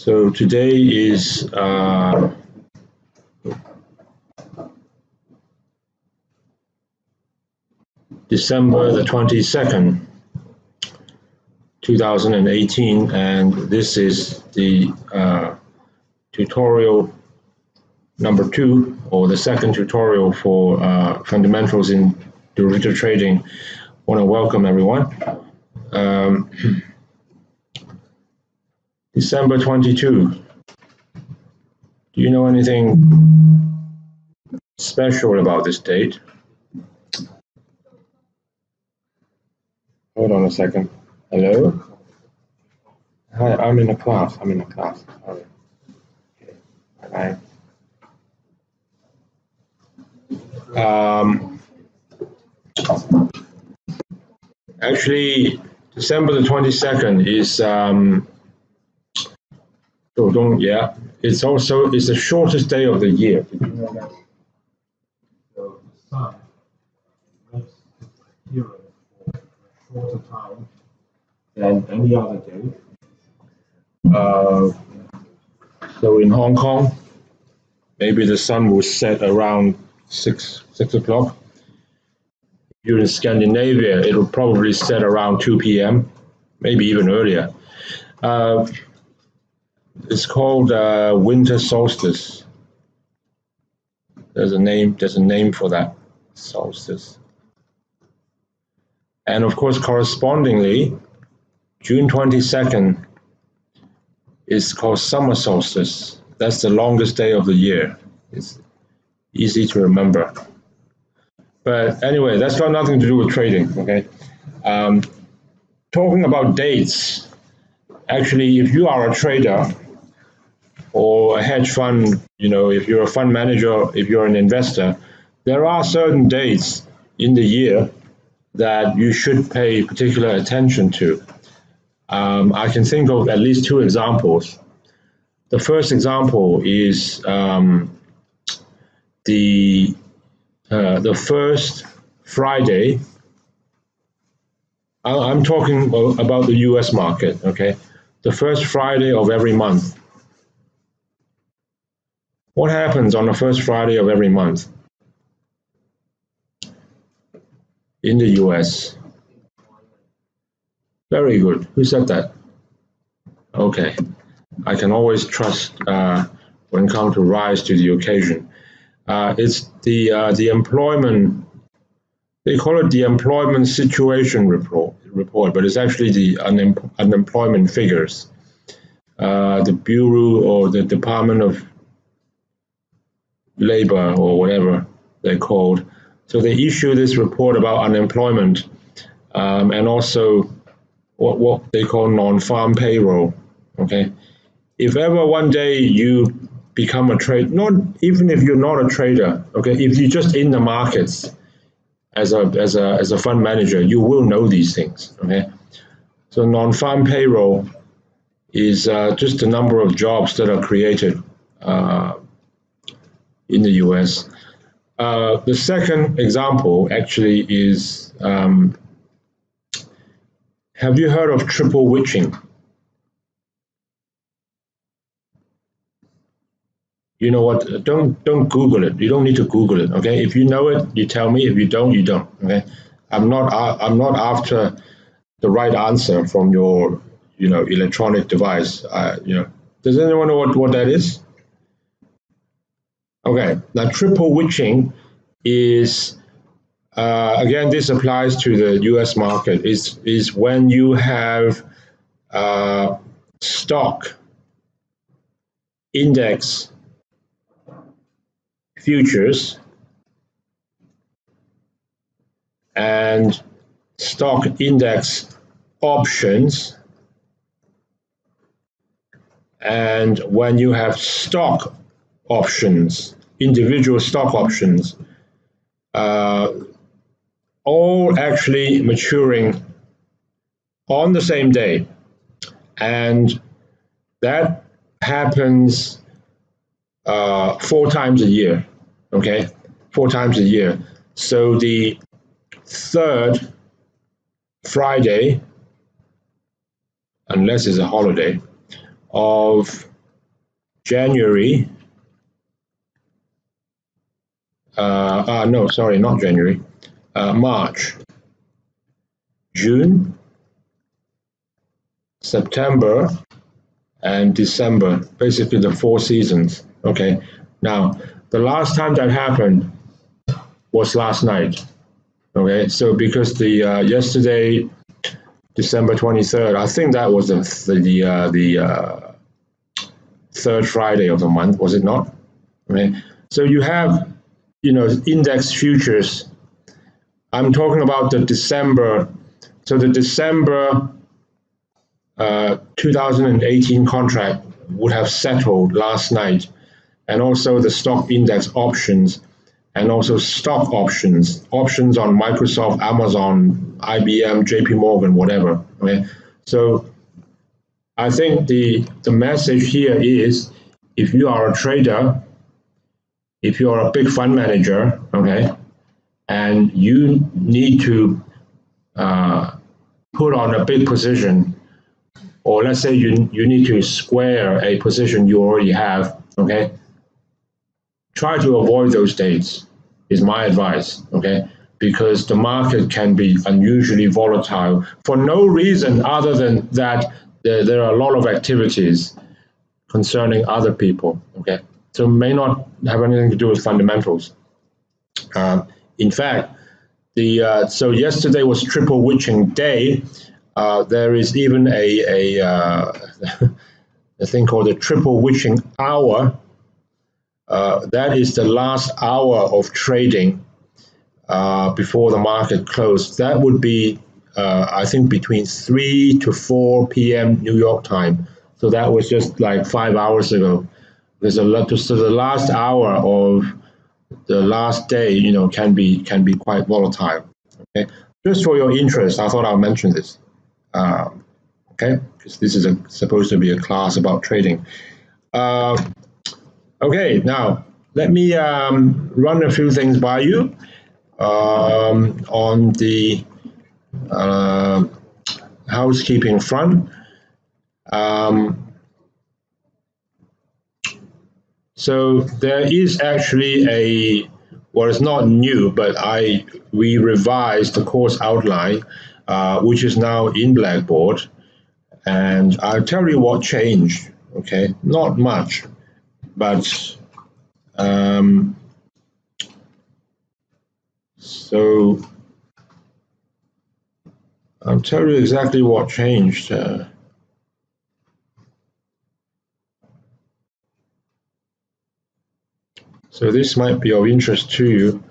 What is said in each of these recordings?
So today is December the 22nd, 2018, and this is the tutorial number 2, or the second tutorial for fundamentals in derivative trading. I want to welcome everyone. December 22. Do you know anything special about this date? Hold on a second. Hello? Hi, I'm in a class. Sorry. Okay. Bye. Actually, December the 22nd is it's the shortest day of the year. Did you know that? So the sun makes its appearance for a shorter time than any other day. So in Hong Kong, maybe the sun will set around 6 o'clock. Here in Scandinavia, it will probably set around 2 p.m., maybe even earlier. It's called winter solstice. There's a name for that, solstice. And of course, correspondingly, June 22nd is called summer solstice. That's the longest day of the year. It's easy to remember. But anyway, that's got nothing to do with trading, okay? Talking about dates, actually, if you are a trader or a hedge fund, if you're a fund manager, if you're an investor, there are certain dates in the year that you should pay particular attention to. I can think of at least 2 examples. The first example is the first Friday. I'm talking about the US market, okay? The first Friday of every month. What happens on the first Friday of every month in the US? Very good. Who said that? Okay. I can always trust when it comes to rise to the occasion. It's the employment. They call it the employment situation report, but it's actually the unemployment figures. The Bureau or the Department of Labor or whatever they're called. So they issue this report about unemployment and also what they call non-farm payroll. Okay, if ever one day you become a trader, even if you're not a trader, okay, if you're just in the markets as a fund manager, you will know these things. Okay, so non-farm payroll is just the number of jobs that are created in the US. The second example actually is, have you heard of triple witching? You know what? Don't Google it. You don't need to Google it. Okay, if you know it, you tell me. If you don't, you don't. Okay, I'm not after the right answer from your electronic device. Does anyone know what that is? Okay, now triple witching is, again, this applies to the US market, is when you have stock index futures and stock index options, and when you have stock options, individual stock options, all actually maturing on the same day. And that happens 4 times a year, okay? 4 times a year. So the third Friday, unless it's a holiday, of January, no, sorry, not January, March, June, September, and December, basically the 4 seasons. Okay, now the last time that happened was last night. Okay, so because the yesterday, December 23rd, I think that was the third Friday of the month, was it not? Okay, so you have, index futures. I'm talking about the December. So the December 2018 contract would have settled last night, and also the stock index options, and also stock options on Microsoft, Amazon, IBM, JP Morgan, whatever. Okay, so I think the message here is, if you are a trader, if you are a big fund manager, okay, and you need to put on a big position, or let's say you need to square a position you already have, okay, try to avoid those dates, is my advice, okay, because the market can be unusually volatile for no reason other than that there are a lot of activities concerning other people, okay, so it may not have anything to do with fundamentals. In fact, so yesterday was triple witching day. There is even a thing called the triple witching hour. That is the last hour of trading before the market closed. That would be, I think, between 3 to 4 p.m. New York time. So that was just like 5 hours ago. There's a lot. So the last hour of the last day, can be quite volatile. Okay, just for your interest, I thought I'll mention this. Okay, because this is supposed to be a class about trading. Okay, now let me run a few things by you on the housekeeping front. So there is actually well, it's not new, but we revised the course outline, which is now in Blackboard, and I'll tell you what changed. Okay, not much, but so I'll tell you exactly what changed. So this might be of interest to you.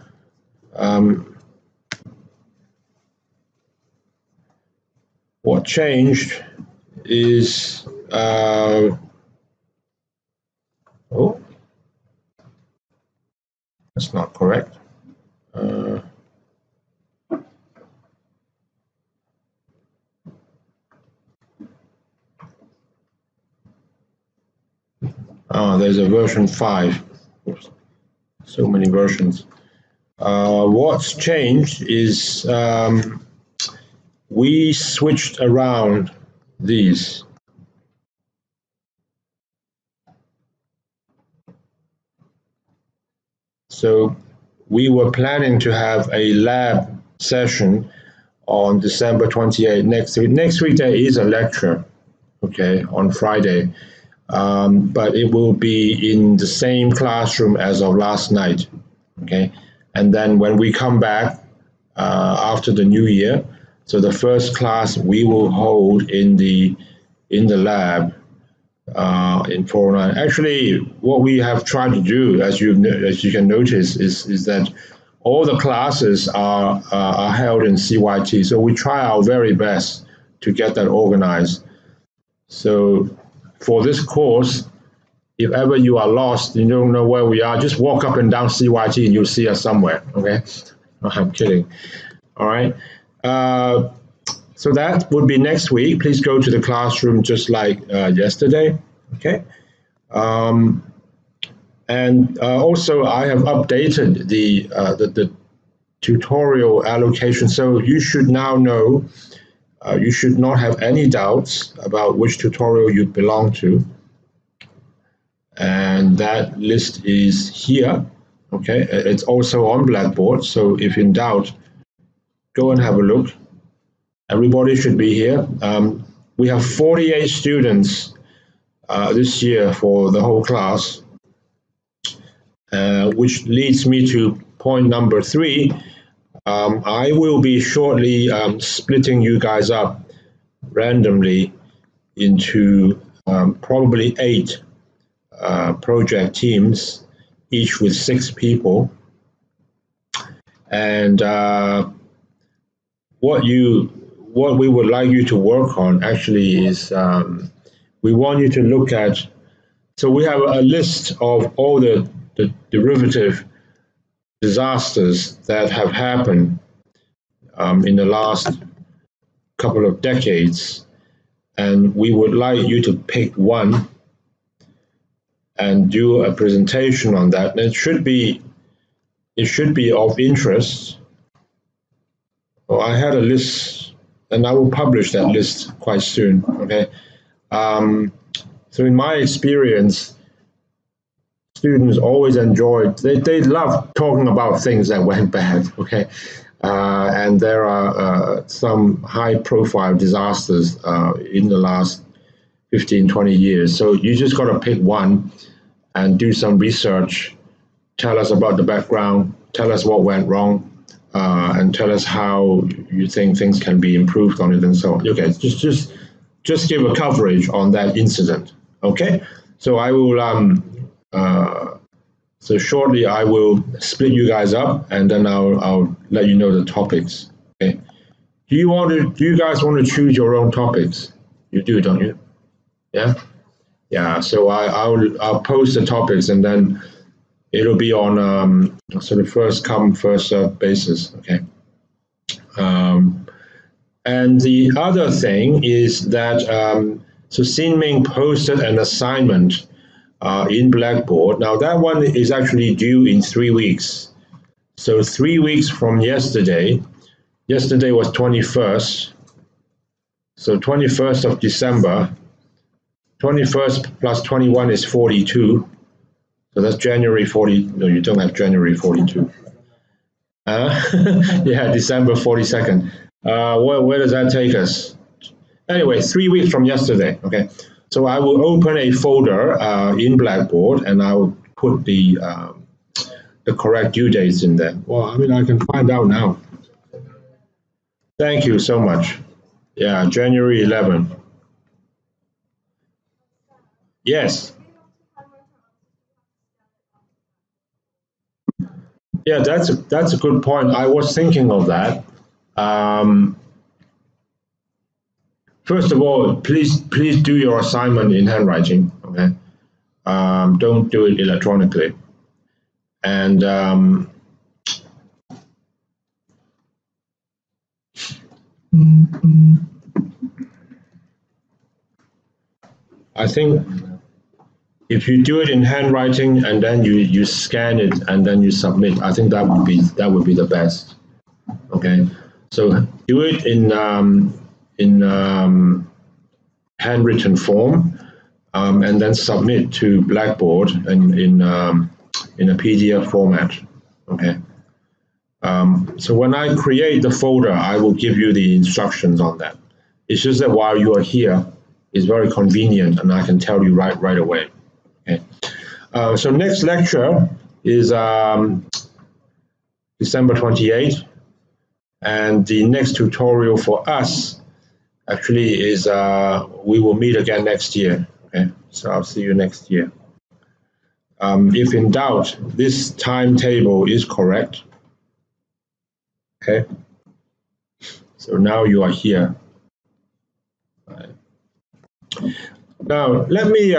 What changed is, oh, that's not correct. There's a version 5. Oops. So many versions. What's changed is we switched around these. So we were planning to have a lab session on December 28th, next week. Next week there is a lecture, okay, on Friday, but it will be in the same classroom as of last night, okay? And then when we come back after the new year, so the first class we will hold in the lab in 409. Actually, what we have tried to do, as you can notice, is that all the classes are held in CYT. So we try our very best to get that organized. So for this course, if ever you are lost, you don't know where we are, just walk up and down CYT and you'll see us somewhere, okay? No, I'm kidding. All right. So that would be next week. Please go to the classroom just like yesterday, okay? And also, I have updated the tutorial allocation. So you should now know, you should not have any doubts about which tutorial you belong to. and that list is here. Okay, it's also on Blackboard, so if in doubt, go and have a look. Everybody should be here. We have 48 students this year for the whole class, which leads me to point number 3. I will be shortly splitting you guys up randomly into probably 8 project teams, each with 6 people. And what we would like you to work on actually is we want you to look at, so we have a list of all the derivative disasters that have happened in the last couple of decades, and we would like you to pick one and do a presentation on that. And it should be of interest. Well, I had a list, and I will publish that list quite soon. Okay. So in my experience, students always enjoyed, they love talking about things that went bad. Okay. And there are some high profile disasters in the last 15, 20 years. So you just got to pick one and do some research, tell us about the background, tell us what went wrong, and tell us how you think things can be improved on it and so on. Okay, just give a coverage on that incident. Okay, so I will so shortly I will split you guys up, and then I'll let you know the topics. Okay, do you guys want to choose your own topics? You do, don't you? Yeah. Yeah, so I'll post the topics, and then it'll be on sort of first come, first served basis. Okay. And the other thing is that so Xin-Ming posted an assignment in Blackboard. Now that one is actually due in 3 weeks. So 3 weeks from yesterday. Yesterday was 21st. So 21st of December. 21st plus 21 is 42. So that's January 40. No, you don't have January 42. Yeah, December 42nd. Where does that take us? Anyway, 3 weeks from yesterday. Okay. So I will open a folder in Blackboard, and I will put the correct due dates in there. Well, I mean, I can find out now. Thank you so much. Yeah, January 11th. Yes. Yeah, that's a good point. I was thinking of that. First of all, please do your assignment in handwriting. Okay, don't do it electronically. And I think if you do it in handwriting and then you scan it and then you submit, I think that would be the best. Okay, so do it in handwritten form, and then submit to Blackboard in a PDF format. Okay. So when I create the folder, I will give you the instructions on that. It's just that while you are here, it's very convenient, and I can tell you right away. Okay. So next lecture is December 28th, and the next tutorial for us actually is we will meet again next year. Okay, so I'll see you next year. If in doubt, this timetable is correct. Okay, so now you are here. Now let me.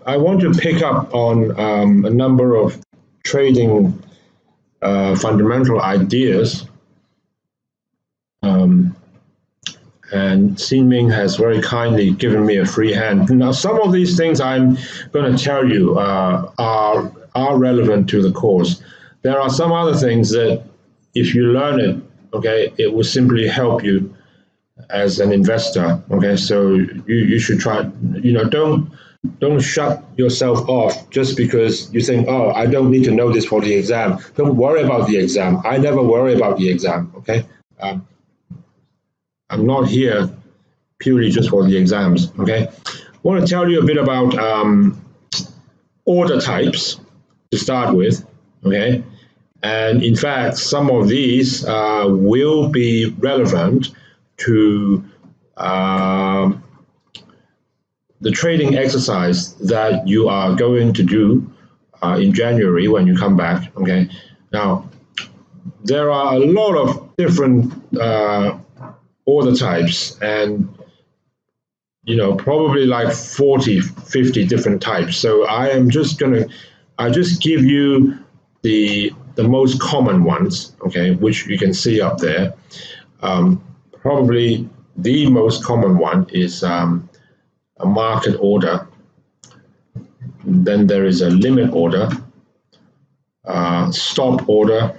I want to pick up on a number of trading fundamental ideas. And Xin-Ming has very kindly given me a free hand. Now, some of these things I'm going to tell you are relevant to the course. There are some other things that, if you learn it, okay, it will simply help you as an investor. Okay, so you should try. Don't shut yourself off just because you think, oh, I don't need to know this for the exam. Don't worry about the exam. I never worry about the exam, okay? Um, I'm not here purely just for the exams, okay? I want to tell you a bit about order types to start with, okay? And in fact, some of these will be relevant to the trading exercise that you are going to do in January when you come back, okay? Now, there are a lot of different order types and probably like 40, 50 different types. So I just give you the most common ones, okay, which you can see up there. Probably the most common one is a market order. Then there is a limit order, stop order,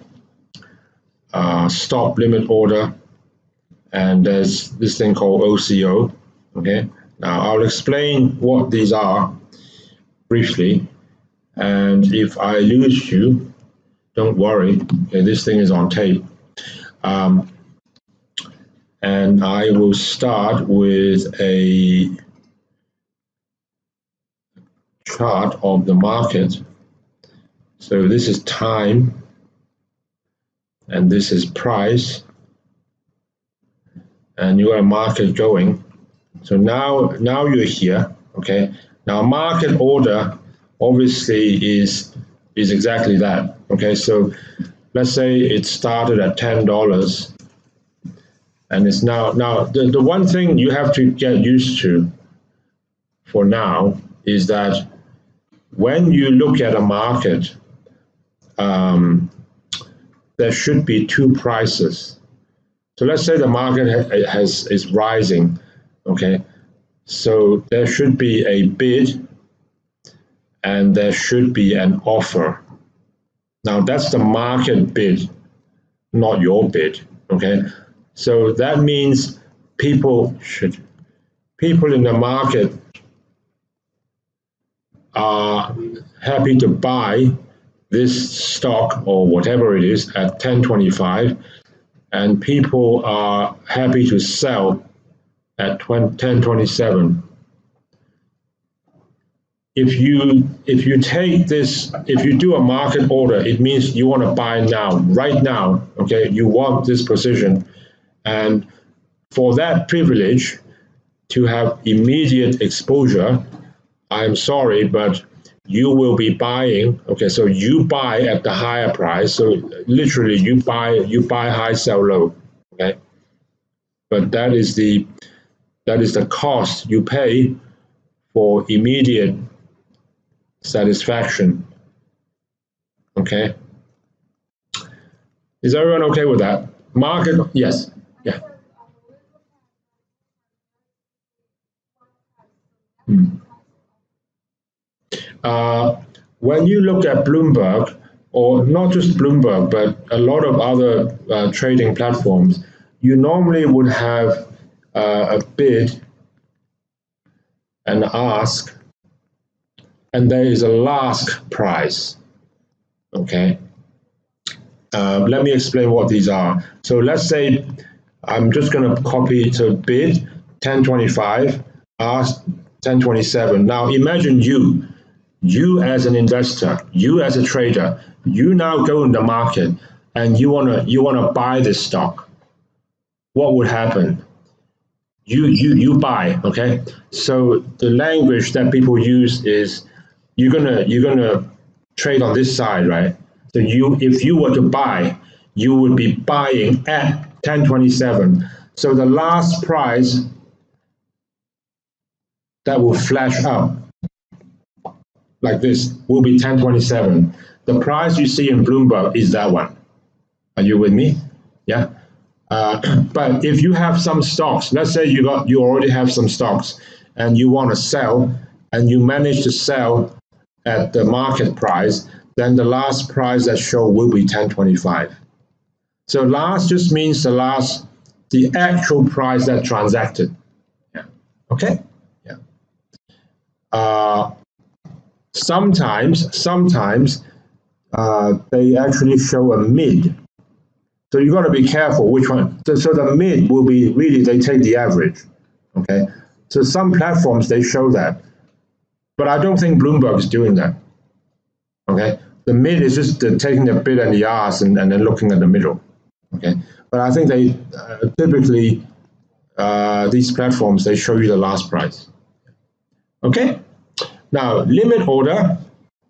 stop limit order, and there's this thing called OCO. Okay, now I'll explain what these are briefly, and if I lose you, don't worry. Okay, this thing is on tape. And I will start with a chart of the market. So this is time, and this is price, and you got a market going. So now you're here, okay? Now market order obviously is exactly that, okay? So let's say it started at $10, and it's now the one thing you have to get used to for now is that when you look at a market, there should be two prices. So let's say the market is rising, okay? So there should be a bid and there should be an offer. Now that's the market bid, not your bid, okay? So that means people in the market are happy to buy this stock or whatever it is at 10.25, and people are happy to sell at 10.27. If you take this, if you do a market order, it means you want to buy now, right now, okay? You want this position, and for that privilege to have immediate exposure, I'm sorry, but you will be buying, okay? So you buy at the higher price. So literally you buy high, sell low, okay? But that is the cost you pay for immediate satisfaction, okay? Is everyone okay with that? Market, yes, yeah. When you look at Bloomberg, or not just Bloomberg, but a lot of other trading platforms, you normally would have a bid and ask, and there is a last price, okay? Let me explain what these are. So let's say I'm just going to copy to bid 10.25, ask 10.27. Now imagine you as an investor, you as a trader, you now go in the market and you wanna buy this stock. What would happen? You buy, okay? So the language that people use is you're gonna trade on this side, right? So if you were to buy, you would be buying at 10.27. So the last price that will flash up like this will be 10.27. The price you see in Bloomberg is that one. Are you with me? Yeah. But if you have some stocks, let's say you already have some stocks and you want to sell, and you manage to sell at the market price, then the last price that show will be 10.25. So last just means the actual price that transacted. Yeah. Okay. Yeah. sometimes they actually show a mid. So you got to be careful which one. So the mid will be really, they take the average. Okay. So some platforms, they show that. But I don't think Bloomberg is doing that. Okay. The mid is just taking the bid and the ask and then looking at the middle. Okay. But I think they typically, these platforms, they show you the last price. Okay. Now, limit order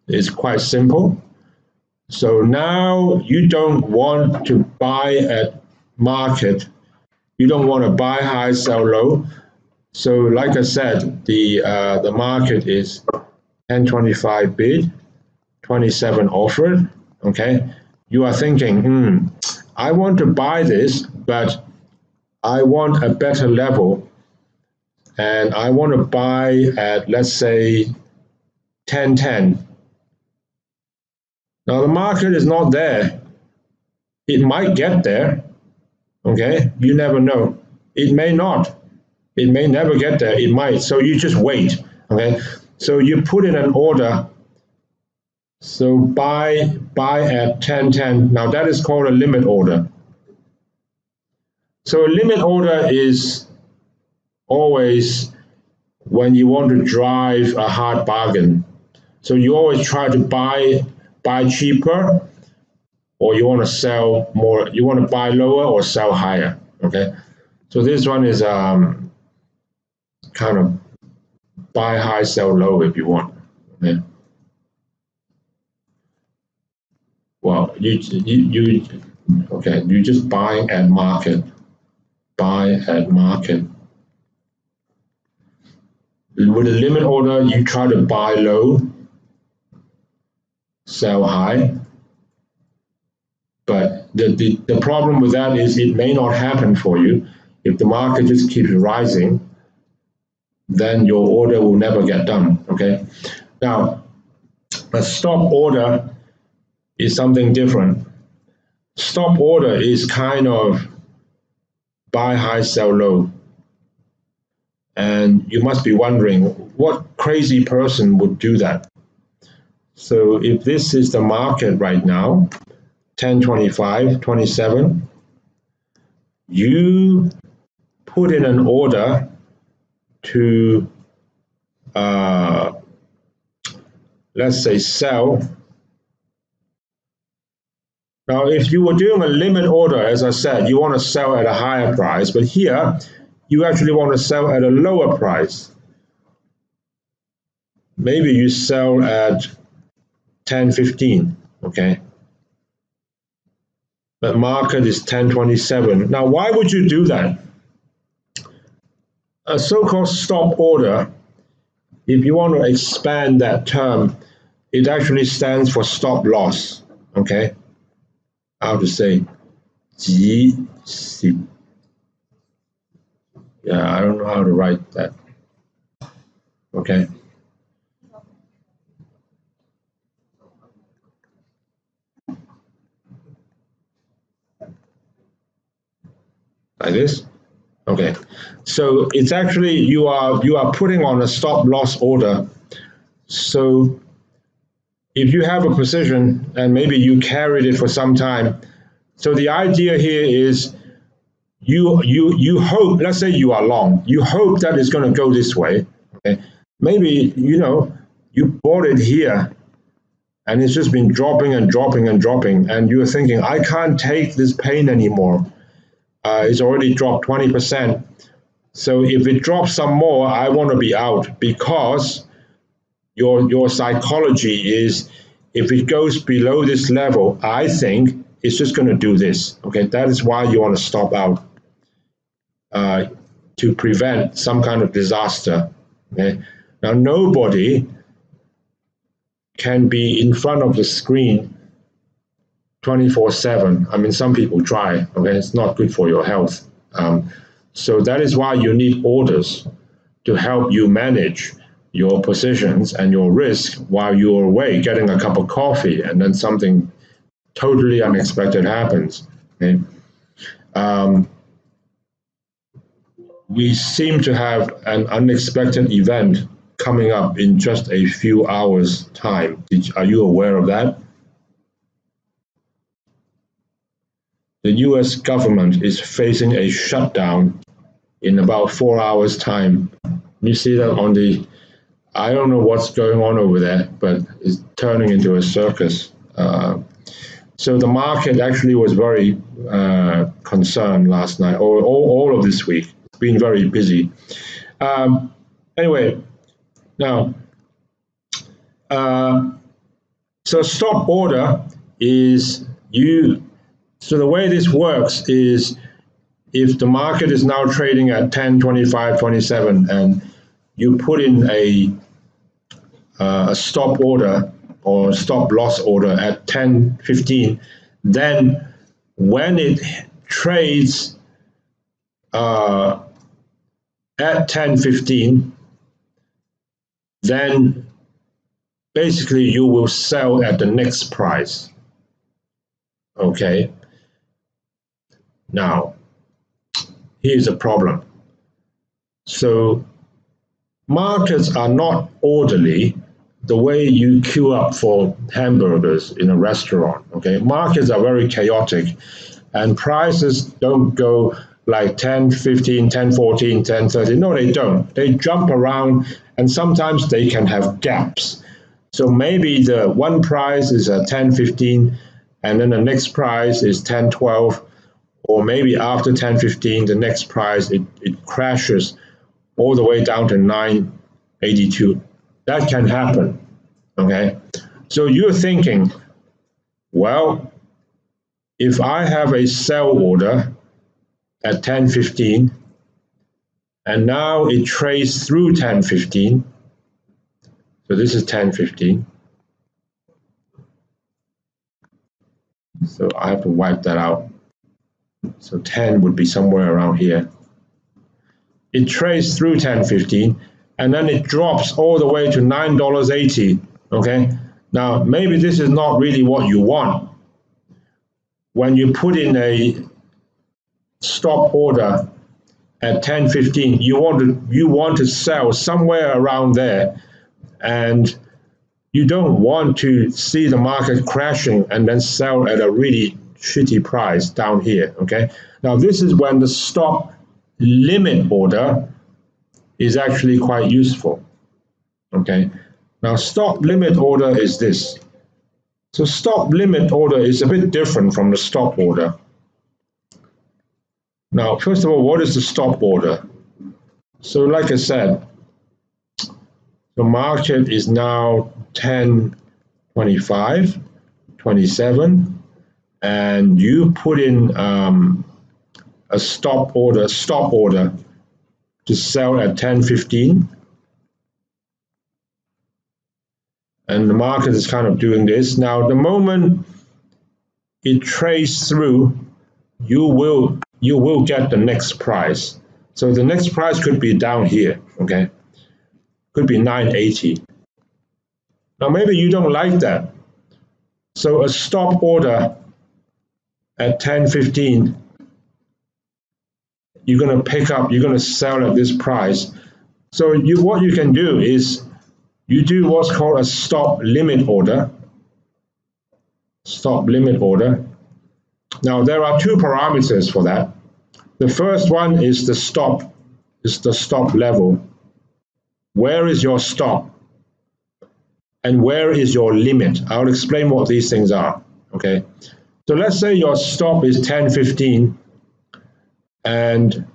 is quite simple. So now you don't want to buy at market. You don't want to buy high, sell low. So like I said, the market is 10.25 bid, 27 offered. Okay. You are thinking, I want to buy this, but I want a better level. And I want to buy at, let's say, 10.10. Now the market is not there. It might get there. Okay, you never know. It may not. It may never get there. It might. So you just wait. Okay, so you put in an order. So buy at 10.10. Now that is called a limit order. So a limit order is always when you want to drive a hard bargain. So you always try to buy cheaper, or you want to sell more, you want to buy lower or sell higher. Okay, so this one is kind of buy high, sell low if you want. Okay. Well, you just buy at market. Buy at market. With a limit order, you try to buy low, sell high. But the problem with that is it may not happen for you. If the market just keeps rising, then your order will never get done. Okay. Now, a stop order is something different. Stop order is kind of buy high, sell low. And you must be wondering, what crazy person would do that? So if this is the market right now, 10.25, 27, you put in an order to, let's say, sell. Now, if you were doing a limit order, as I said, you want to sell at a higher price, but here you actually want to sell at a lower price. Maybe you sell at 10.15, okay? The market is 10.27. Now, why would you do that? A so-called stop order, if you want to expand that term, it actually stands for stop loss, okay? How to say? 止蝕. Yeah, I don't know how to write that. Okay. Like this? Okay. So it's actually you are putting on a stop loss order. So if you have a position and maybe you carried it for some time, so the idea here is you hope, let's say you are long, you hope that it's going to go this way. Okay? Maybe you bought it here and it's just been dropping and dropping and dropping, and you're thinking, I can't take this pain anymore. It's already dropped 20%. So if it drops some more, I want to be out, because your psychology is, if it goes below this level, I think it's just going to do this. Okay, that is why you want to stop out, to prevent some kind of disaster. Okay, now nobody can be in front of the screen 24/7. I mean, some people try. Okay, it's not good for your health. So that is why you need orders to help you manage your positions and your risk while you're away getting a cup of coffee, and then something totally unexpected happens. Okay? We seem to have an unexpected event coming up in just a few hours' time. Are you aware of that? The US government is facing a shutdown in about 4 hours' time. You see that on the, I don't know what's going on over there, but it's turning into a circus. So the market actually was very concerned last night, or all of this week. It's been very busy. Anyway, now, so stop order is so the way this works is if the market is now trading at 10, 25, 27, and you put in a stop order or stop loss order at 10.15, then when it trades at 10.15, then basically you will sell at the next price. Okay. Now, here's a problem. So markets are not orderly the way you queue up for hamburgers in a restaurant. Okay, markets are very chaotic, and prices don't go like 10, 15, 10, 14, 10, 30. No, they don't. They jump around, and sometimes they can have gaps. So maybe the one price is at 10, 15, and then the next price is 10, 12, or maybe after 10, 15, the next price, it crashes all the way down to 9.82. That can happen, okay? So you're thinking, well, if I have a sell order at 10.15, and now it trades through 10.15, so this is 10.15, so I have to wipe that out. So 10 would be somewhere around here. It trades through 10.15, and then it drops all the way to $9.80, okay? Now, maybe this is not really what you want. When you put in a stop order at 10.15, you want to sell somewhere around there, and you don't want to see the market crashing and then sell at a really shitty price down here, okay? Now, this is when the stop limit order is actually quite useful, okay? Now, stop limit order is this. So stop limit order is a bit different from the stop order. Now, first of all, what is the stop order? So like I said, the market is now 10.25, 27, and you put in a stop order to sell at 10.15, and the market is kind of doing this. Now, the moment it trades through, you will get the next price. So the next price could be down here, okay? Could be 9.80. Now, maybe you don't like that. So a stop order at 10.15, you're going to pick up, you're going to sell at this price. So what you can do is you do what's called a stop limit order. Stop limit order. Now, there are two parameters for that. The first one is the stop level. Where is your stop? And where is your limit? I'll explain what these things are, okay? So let's say your stop is 10.15 and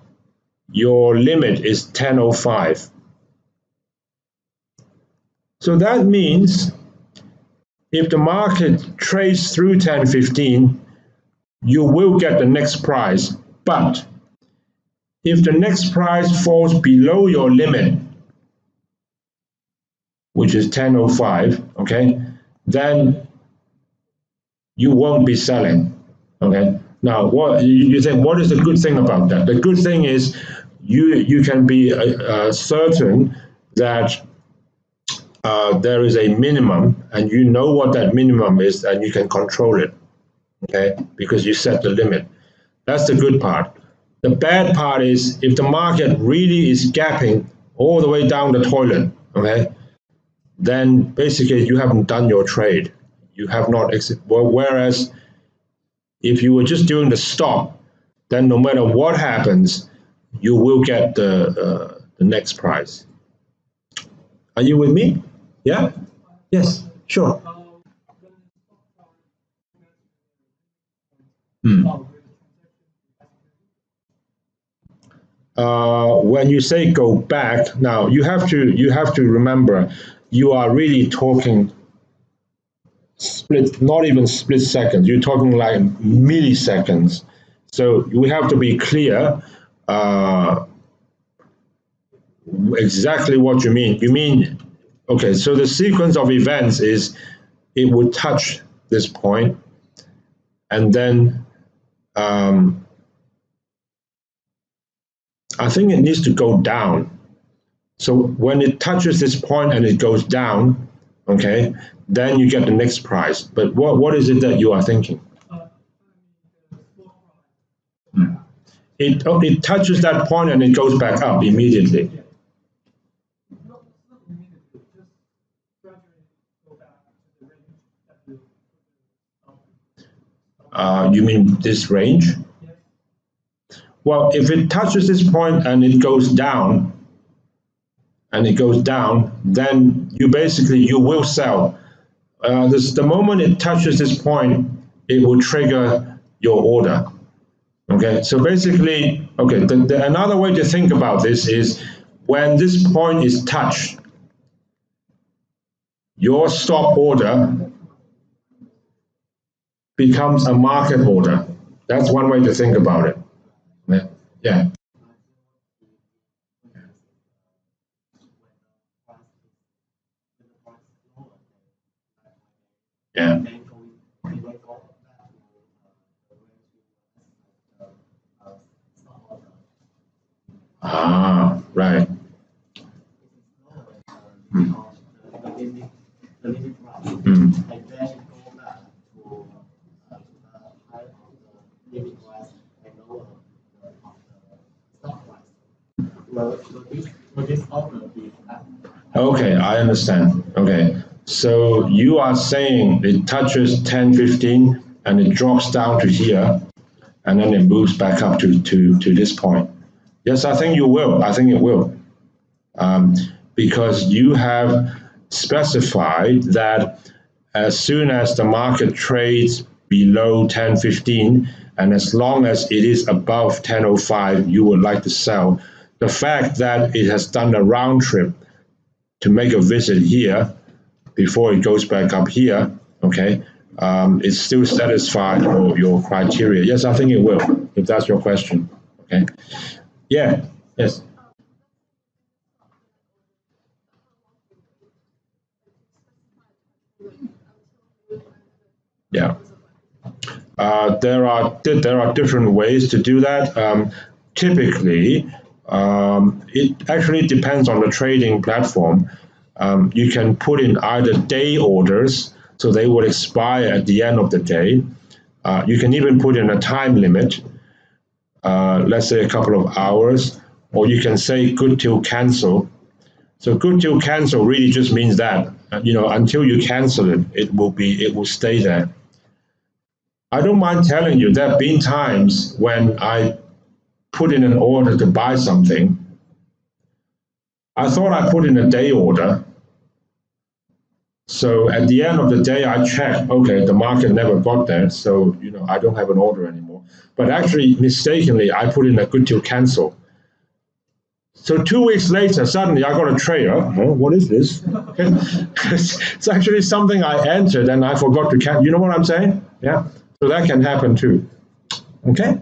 your limit is 10.05. So that means if the market trades through 10.15, you will get the next price. But if the next price falls below your limit, which is 10.05, okay, then you won't be selling, okay? Now, what you think, what is the good thing about that? The good thing is you can be certain that there is a minimum, and you know what that minimum is, and you can control it, okay, because you set the limit. That's the good part. The bad part is if the market really is gapping all the way down the toilet, okay, then basically you haven't done your trade. You have not whereas if you were just doing the stop, then no matter what happens, you will get the next price. Are you with me? Yeah? Yes, sure. When you say go back, now you have to remember you are really talking split, not even split seconds. You're talking like milliseconds. So we have to be clear exactly what you mean. You mean, okay, so the sequence of events is it would touch this point and then I think it needs to go down. So when it touches this point and it goes down, okay, then you get the next price. But what is it that you are thinking? It touches that point and it goes back up immediately. You mean this range? Well, if it touches this point and it goes down, then you will sell. The moment it touches this point, it will trigger your order. Okay, so basically, okay, another way to think about this is when this point is touched, your stop order becomes a market order. That's one way to think about it. Yeah. Yeah. Ah, right. Okay, I understand. Okay, so you are saying it touches 10.15 and it drops down to here and then it moves back up to this point. Yes, I think you will. I think it will. Because you have specified that as soon as the market trades below 10.15 and as long as it is above 10.05, you would like to sell. The fact that it has done a round trip to make a visit here before it goes back up here, okay, it still satisfies your criteria. Yes, I think it will, if that's your question. Okay. Yeah. Yes. Yeah. There are different ways to do that. Typically, it actually depends on the trading platform. You can put in either day orders, so they will expire at the end of the day. You can even put in a time limit, let's say a couple of hours, or you can say good till cancel. So good till cancel really just means that until you cancel it, it will stay there. I don't mind telling you there have been times when I put in an order to buy something. I thought I put in a day order. So at the end of the day, I checked, okay, the market never got there. So, I don't have an order anymore. But actually, mistakenly, I put in a good till cancel. So 2 weeks later, suddenly I got a trade. Oh, what is this? It's actually something I entered and I forgot to cancel. You know what I'm saying? Yeah. So that can happen too. Okay.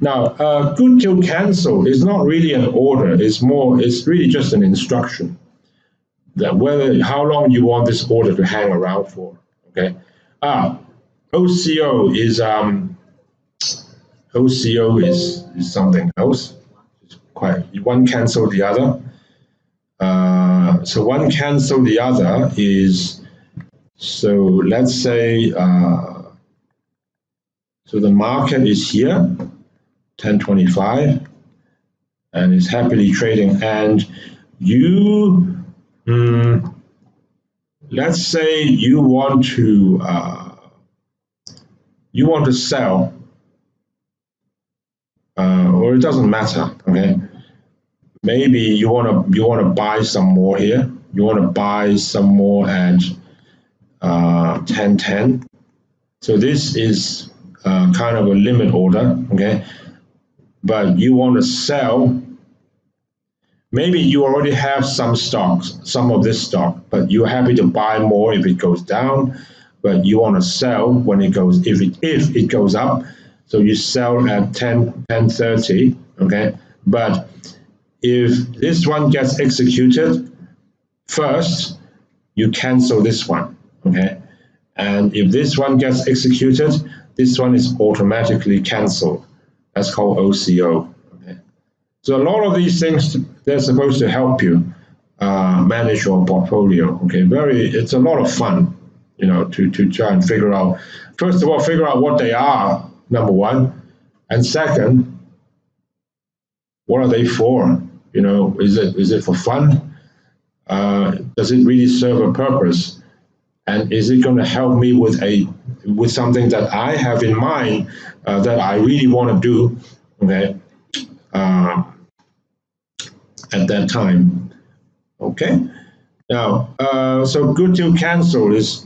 Now, good till cancel is not really an order. It's really just an instruction that how long you want this order to hang around for. Okay. OCO is something else. One cancel the other. So one cancel the other is, so let's say, so the market is here, 10.25, and is happily trading, and you let's say you want to sell, or it doesn't matter. Okay, maybe you want to buy some more here. You want to buy some more at 10.10. So this is kind of a limit order. Okay, but you want to sell. Maybe you already have some stocks, some of this stock, but you're happy to buy more if it goes down, but you want to sell when it goes, if it goes up. So you sell at 10:30, okay? But if this one gets executed first, you cancel this one, okay? And if this one gets executed, this one is automatically canceled. That's called OCO. Okay? So a lot of these things, they're supposed to help you manage your portfolio. Okay, it's a lot of fun, to try and figure out. First of all, figure out what they are, number one, and second, what are they for? Is it for fun? Does it really serve a purpose? And is it going to help me with something that I have in mind that I really want to do? Okay, at that time. Okay. Now, so good to cancel is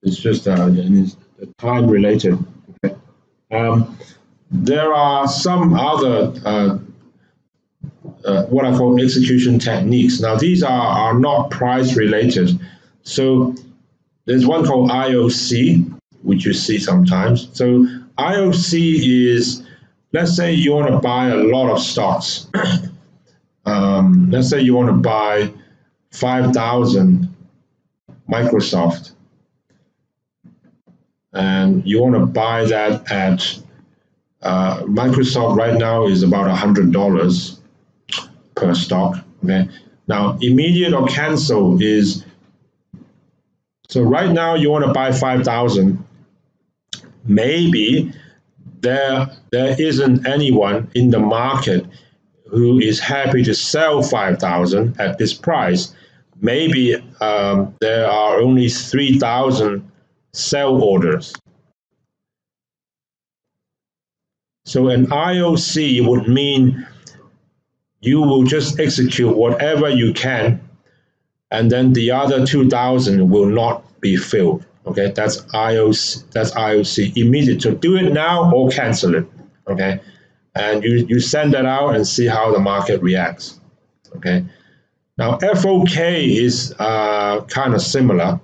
just time related. Okay. There are some other what I call execution techniques. Now, these are not price related. So there's one called IOC, which you see sometimes. So IOC is, let's say you want to buy a lot of stocks. Let's say you want to buy 5,000 Microsoft, and you want to buy that at Microsoft right now is about $100 per stock. Okay. Now, immediate or cancel is, so right now you want to buy 5,000. Maybe there isn't anyone in the market who is happy to sell 5,000 at this price. Maybe there are only 3,000 sell orders. So an IOC would mean you will just execute whatever you can, and then the other 2,000 will not be filled. Okay, that's IOC. That's IOC. Immediate. So do it now or cancel it. Okay, and you send that out and see how the market reacts. Okay. Now FOK is kind of similar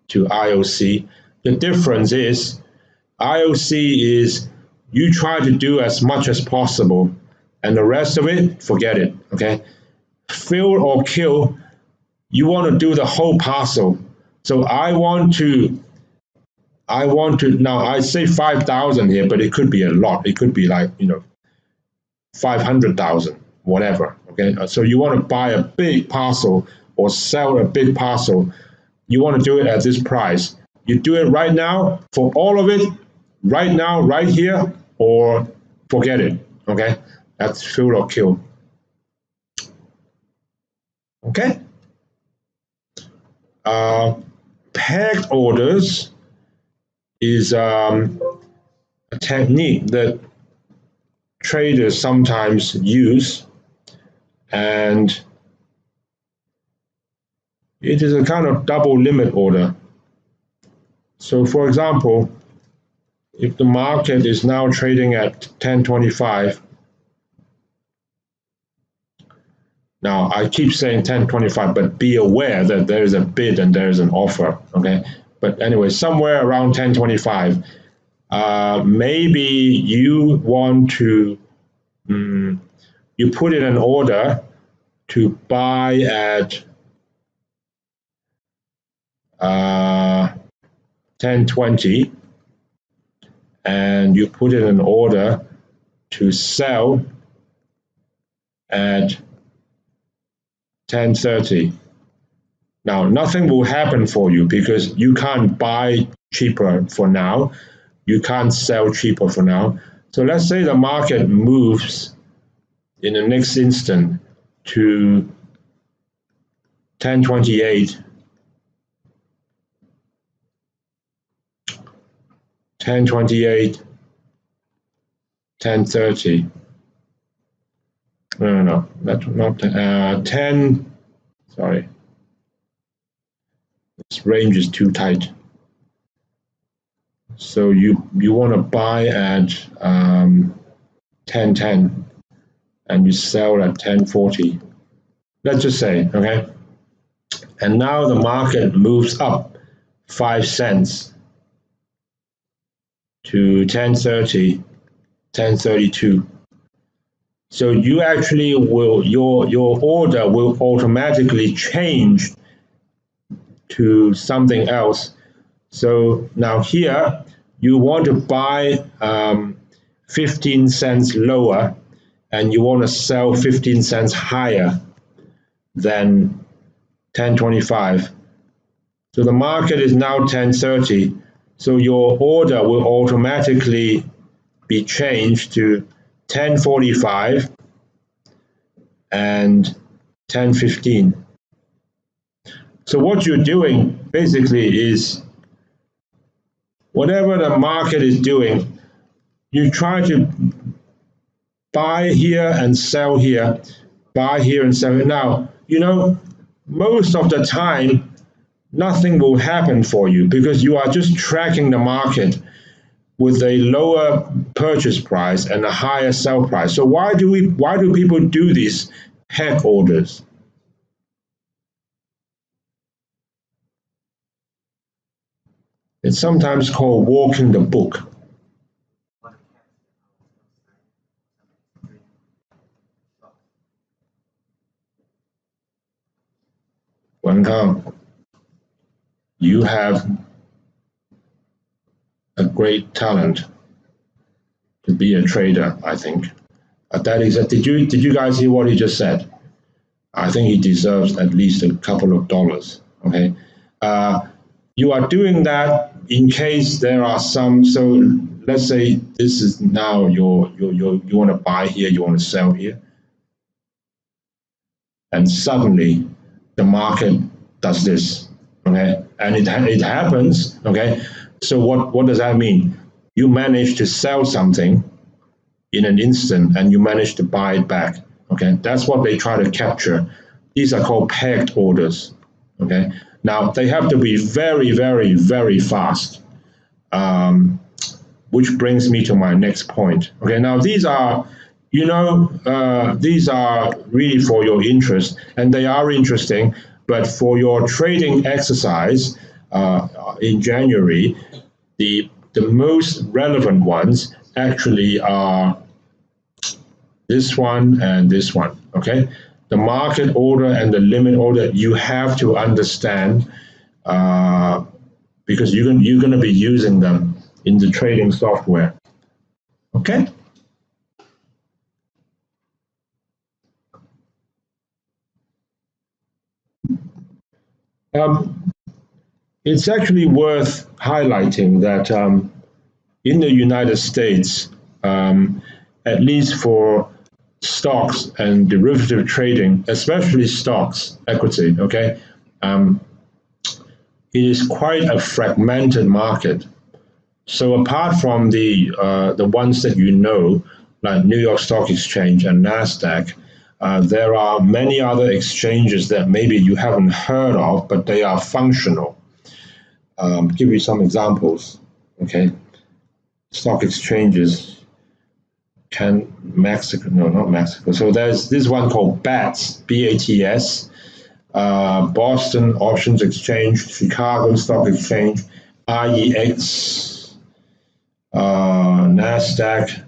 to IOC. The difference is IOC is you try to do as much as possible, and the rest of it, forget it. Okay, fill or kill. You want to do the whole parcel. So I want to now I say 5,000 here, but it could be a lot. It could be like 500,000, whatever. Okay, so you want to buy a big parcel or sell a big parcel. You want to do it at this price. You do it right now for all of it, right now, right here, or forget it. Okay, that's fill or kill. Okay. Pegged orders is a technique that traders sometimes use, and it is a kind of double limit order. So for example, if the market is now trading at 10.25, now I keep saying 10.25, but be aware that there is a bid and there is an offer, okay? But anyway, somewhere around 10.25, maybe you want to, you put in an order to buy at 10.20, and you put in an order to sell at 10.30. Now, nothing will happen for you because you can't buy cheaper for now. You can't sell cheaper for now. So let's say the market moves in the next instant to 1028, 1028, 1030. No, that's not 10. Sorry, this range is too tight. So you want to buy at 1010 and you sell at 1040. Let's just say, okay. And now the market moves up 5 cents to 1030, 1032. So you actually will, your order will automatically change to something else. So now here, you want to buy 15 cents lower and you want to sell 15 cents higher than 1025. So the market is now 1030. So your order will automatically be changed to 1045 and 1015. So what you're doing basically is whatever the market is doing, you try to buy here and sell here, buy here and sell here. Now, you know, most of the time, nothing will happen for you because you are just tracking the market with a lower purchase price and a higher sell price. So why do people do these peg orders? It's sometimes called walking the book. Wenkang, you have a great talent to be a trader, I think. That is, did you guys hear what he just said? I think he deserves at least a couple of dollars. Okay, you are doing that in case there are some. So let's say this is now you want to buy here, you want to sell here, and suddenly the market does this. Okay, and it happens. Okay, so what does that mean? You manage to sell something in an instant and you manage to buy it back. Okay, that's what they try to capture. These are called pegged orders. Okay, now they have to be very, very, very fast, which brings me to my next point. Okay, now these are, these are really for your interest, and they are interesting, but for your trading exercise in January, the most relevant ones actually are this one and this one, okay? The market order and the limit order, you have to understand because you're going to be using them in the trading software, okay? It's actually worth highlighting that in the United States, at least for stocks and derivative trading, especially stocks, equity, okay, it is quite a fragmented market. So apart from the ones that you know, like New York Stock Exchange and NASDAQ, there are many other exchanges that maybe you haven't heard of, but they are functional. Give you some examples, okay? Stock exchanges. Mexico, no, not Mexico. So there's this one called BATS, B-A-T-S, Boston Options Exchange, Chicago Stock Exchange, IEX, NASDAQ,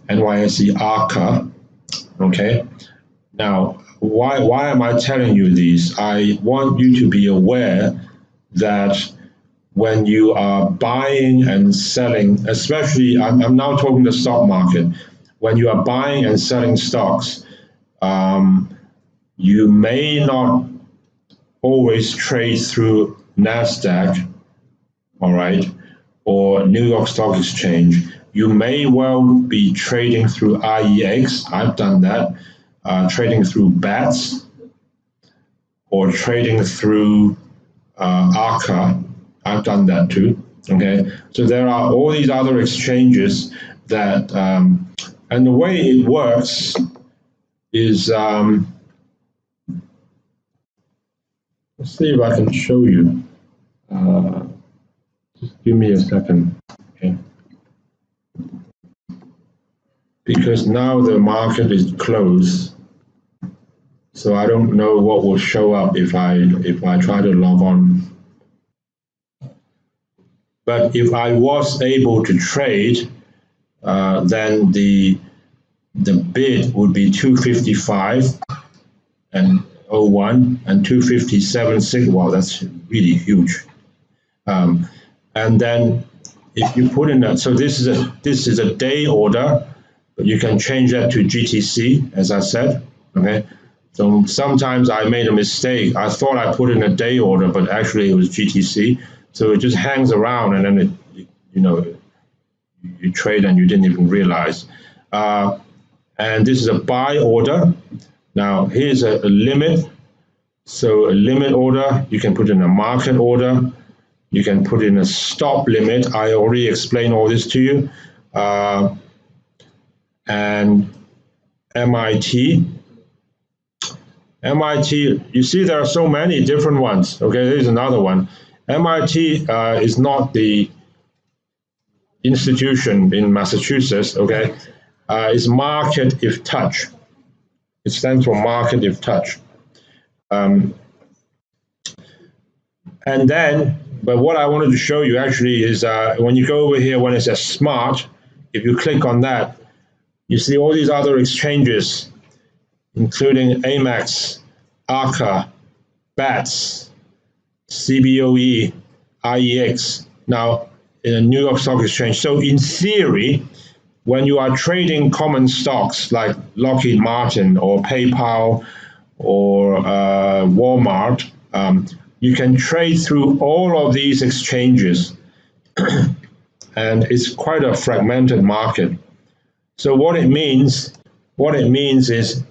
NYSE ARCA, okay? Now, why am I telling you these? I want you to be aware that when you are buying and selling, especially, I'm now talking the stock market, when you are buying and selling stocks, you may not always trade through NASDAQ, all right, or New York Stock Exchange. You may well be trading through IEX. I've done that. trading through BATS or trading through ARCA. I've done that too. Okay, so there are all these other exchanges that, and the way it works is, let's see if I can show you. Just give me a second. Okay. Because now the market is closed, so I don't know what will show up if I try to log on. But if I was able to trade, then the bid would be 255 and 01 and 257.6. Wow, that's really huge. And then if you put in that, so this is a day order, but you can change that to GTC, as I said. Okay. So sometimes I made a mistake. I thought I put in a day order, but actually it was GTC. So it just hangs around, and then you trade and you didn't even realize. And this is a buy order. Now here's a limit. So a limit order, you can put in a market order. You can put in a stop limit. I already explained all this to you. And MIT, you see there are so many different ones. Okay, here's another one. MIT is not the institution in Massachusetts, okay? It's market if touch. It stands for market if touch. And then, but what I wanted to show you actually is when you go over here, when it says smart, if you click on that, you see all these other exchanges, including AMEX, ARCA, BATS, CBOE, IEX, now in a New York Stock Exchange. So in theory, when you are trading common stocks like Lockheed Martin or PayPal or Walmart, you can trade through all of these exchanges. And it's quite a fragmented market. So what it means is,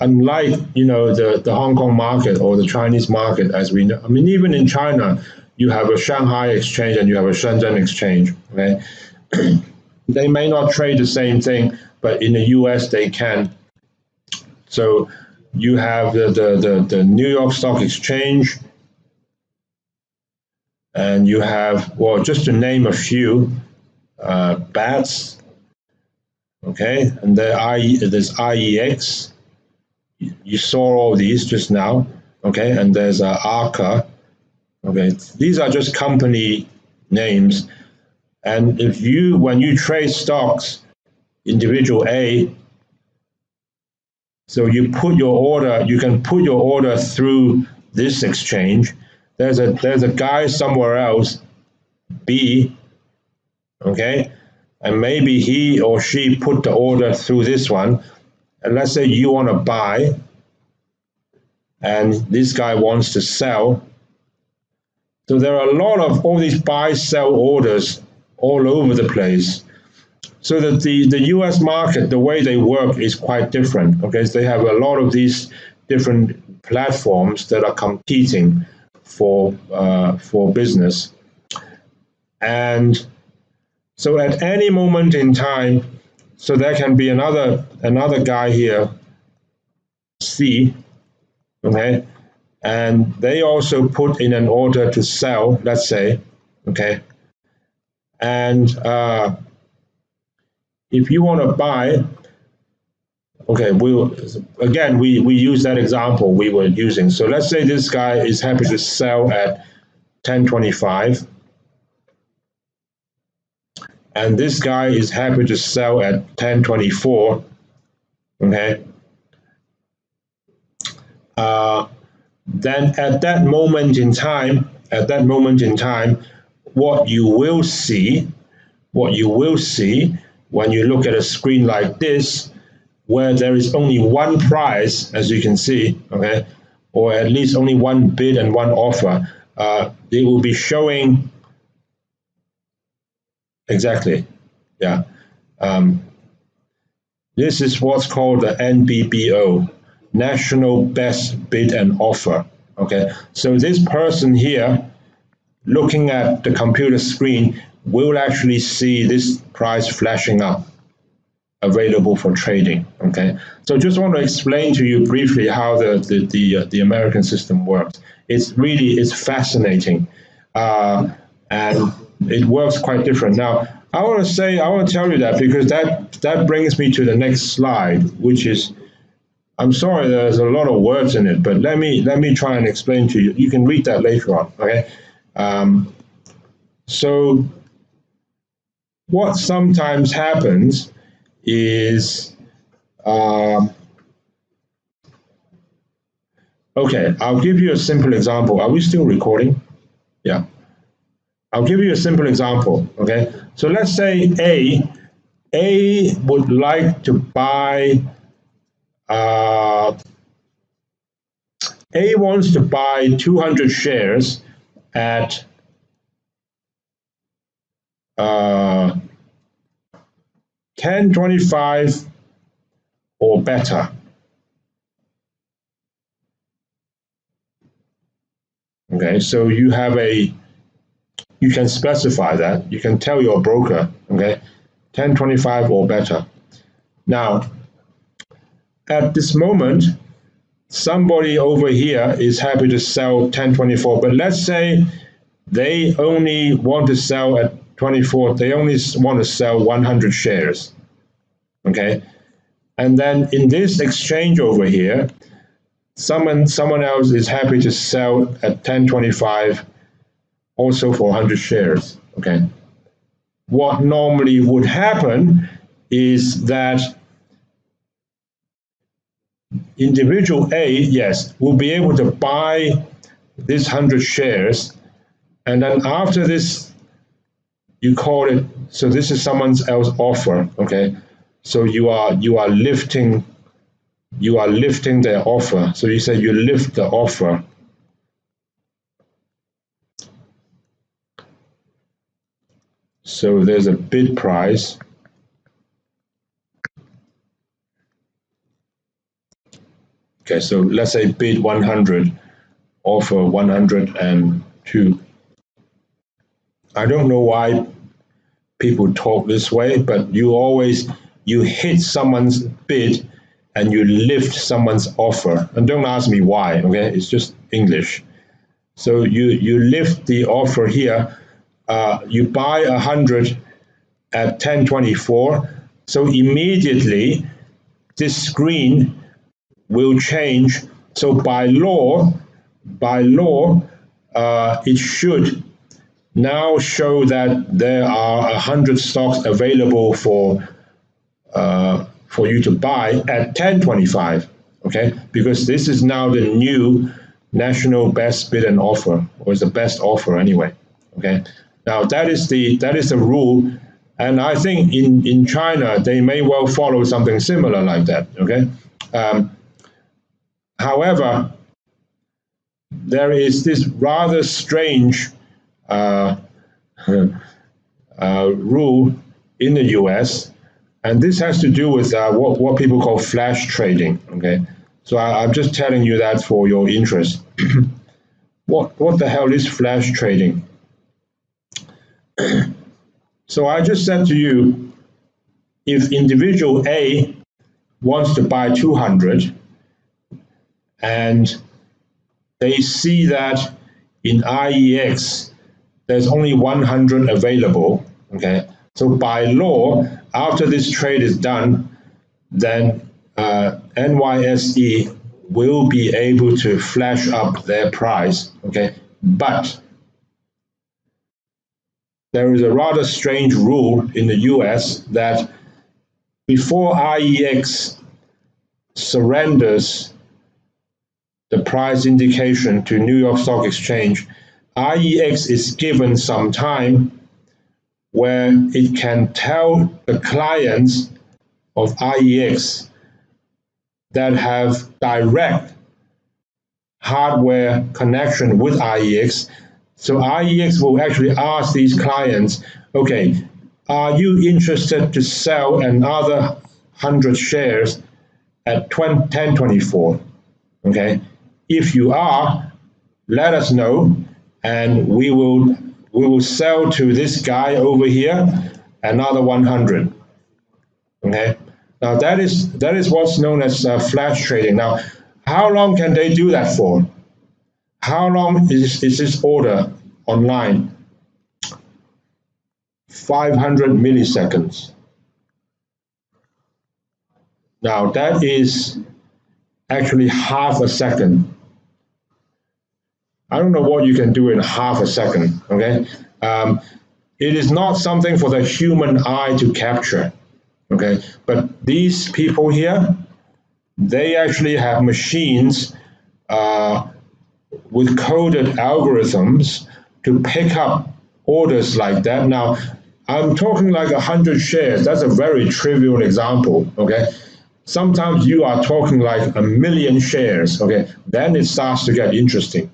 unlike the Hong Kong market or the Chinese market, as we know, I mean, even in China, you have a Shanghai exchange and you have a Shenzhen exchange. Okay, they may not trade the same thing, but in the U.S. they can. So you have the New York Stock Exchange, and you have, well, just to name a few, BATS. Okay, and there's IEX. You saw all these just now. Okay, and there's ARCA. Okay, these are just company names. And when you trade stocks, individual A, so you put your order, you can put your order through this exchange. There's a guy somewhere else, B, okay, and maybe he or she put the order through this one. And let's say you want to buy, and this guy wants to sell. So there are a lot of all these buy-sell orders all over the place. So that the U.S. market, the way they work is quite different. Okay, so they have a lot of these different platforms that are competing for business, and so at any moment in time, so there can be another guy here, C, okay, and they also put in an order to sell, let's say, okay, and if you want to buy, okay, we use that example we were using. So let's say this guy is happy to sell at 10.25, and this guy is happy to sell at 10.24. Okay. Then at that moment in time, what you will see when you look at a screen like this, where there is only one price, as you can see, okay, or at least only one bid and one offer, it will be showing exactly, yeah. This is what's called the NBBO. national best bid and offer. Okay, so this person here looking at the computer screen will actually see this price flashing up available for trading. Okay, so just want to explain to you briefly how the American system works. It's fascinating, and it works quite different. Now, I want to tell you that because that brings me to the next slide, which is, I'm sorry, there's a lot of words in it, but let me try and explain to you. You can read that later on. Okay, so what sometimes happens is, okay, I'll give you a simple example. Are we still recording? Yeah. I'll give you a simple example, okay? So let's say A would like to buy, A wants to buy 200 shares at 10.25 or better. Okay, so you can specify that. You can tell your broker, okay, 10.25 or better. Now, at this moment, somebody over here is happy to sell 10.24, but let's say they only want to sell at 24, they only want to sell 100 shares, okay? And then in this exchange over here, someone else is happy to sell at 10.25 also for 100 shares, okay? What normally would happen is that individual A, yes, will be able to buy this 100 shares, and then after this, you call it, so this is someone else's offer, okay? So you are lifting their offer. So you say you lift the offer. So there's a bid price. Okay, so let's say bid 100, offer 102. I don't know why people talk this way, but you hit someone's bid and you lift someone's offer. And don't ask me why, okay? It's just English. So you lift the offer here. You buy 100 at 10.24. So immediately this screen will change. So by law, it should now show that there are 100 stocks available for you to buy at 10.25, okay? Because this is now the new national best bid and offer, or is the best offer anyway, okay? Now that is the rule, and I think in China they may well follow something similar like that, okay? However, there is this rather strange rule in the US, and this has to do with what people call flash trading, okay? So I'm just telling you that for your interest. What the hell is flash trading? So I just said to you, if individual A wants to buy 200 and they see that in IEX there's only 100 available, okay? So by law, after this trade is done, then NYSE will be able to flash up their price, okay? But there is a rather strange rule in the US that before IEX surrenders the price indication to New York Stock Exchange, IEX is given some time where it can tell the clients of IEX that have direct hardware connection with IEX. So IEX will actually ask these clients, okay, are you interested to sell another 100 shares at 10:24. Okay, if you are, let us know, and we will sell to this guy over here another 100. Okay, now that is what's known as flash trading. Now, how long can they do that for? How long is this order online? 500 milliseconds. Now that is actually half a second. I don't know what you can do in half a second, okay? It is not something for the human eye to capture, okay? But these people here, they actually have machines with coded algorithms to pick up orders like that. Now, I'm talking like 100 shares. That's a very trivial example, okay? Sometimes you are talking like 1 million shares, okay? Then it starts to get interesting.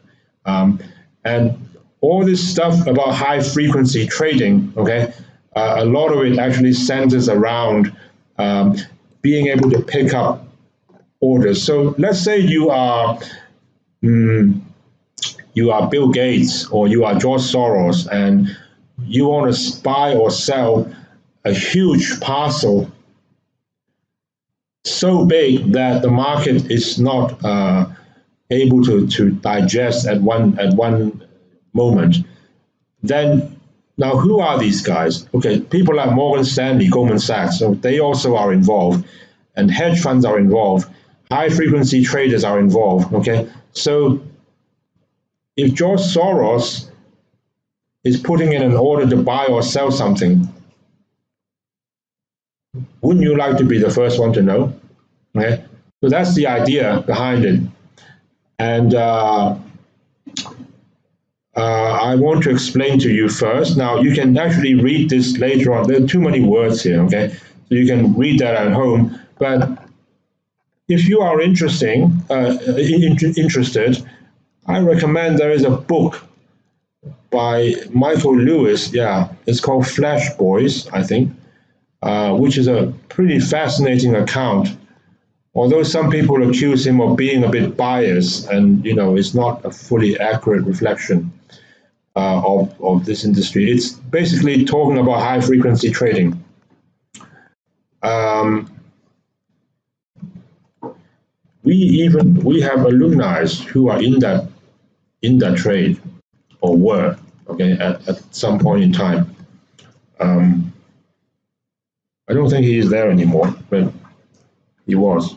And all this stuff about high frequency trading, okay, a lot of it actually centers around being able to pick up orders. So let's say you are Bill Gates or you are George Soros and you want to buy or sell a huge parcel so big that the market is not able to digest at one moment, then now who are these guys? Okay, people like Morgan Stanley, Goldman Sachs, so they also are involved, and hedge funds are involved, high frequency traders are involved. Okay, so if George Soros is putting in an order to buy or sell something, wouldn't you like to be the first one to know? Okay, so that's the idea behind it. And I want to explain to you first. Now, you can actually read this later on. There are too many words here, okay? So you can read that at home. But if you are interested, I recommend there is a book by Michael Lewis. Yeah, it's called Flash Boys, I think, which is a pretty fascinating account. Although some people accuse him of being a bit biased, and it's not a fully accurate reflection of this industry. It's basically talking about high frequency trading. We have alumni who are in that trade, or were, okay, at some point in time. I don't think he is there anymore, but he was.